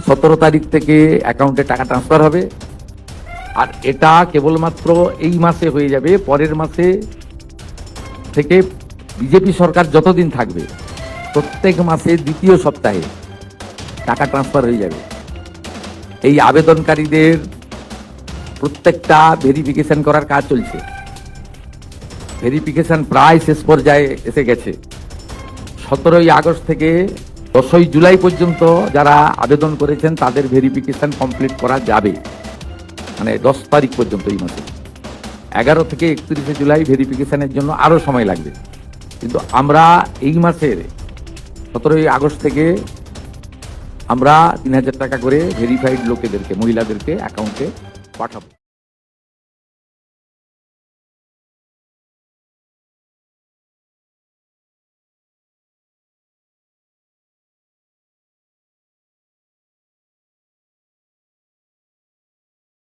17 তারিখ থেকে অ্যাকাউন্টে টাকা ট্রান্সফার হবে। আর এটা কেবলমাত্র এই মাসে হয়ে যাবে, পরের মাসে থেকে বিজেপি সরকার যতদিন থাকবে প্রত্যেক মাসে দ্বিতীয় সপ্তাহে টাকা ট্রান্সফার হয়ে যাবে। এই আবেদনকারীদের প্রত্যেকটা ভেরিফিকেশন করার কাজ চলছে। ভেরিফিকেশন প্রায় শেষ পর্যায়ে এসে গেছে। 17ই আগস্ট থেকে 10ই জুলাই পর্যন্ত যারা আবেদন করেছেন তাদের ভেরিফিকেশন কমপ্লিট করা যাবে, মানে 10 তারিখ পর্যন্ত এই মাসে। 11 থেকে 31শে জুলাই ভেরিফিকেশনের জন্য আরও সময় লাগবে। কিন্তু আমরা এই মাসের 17ই আগস্ট থেকে আমরা 3000 টাকা করে ভেরিফাইড লোকেদেরকে, মহিলাদেরকে অ্যাকাউন্টে পাঠাবো।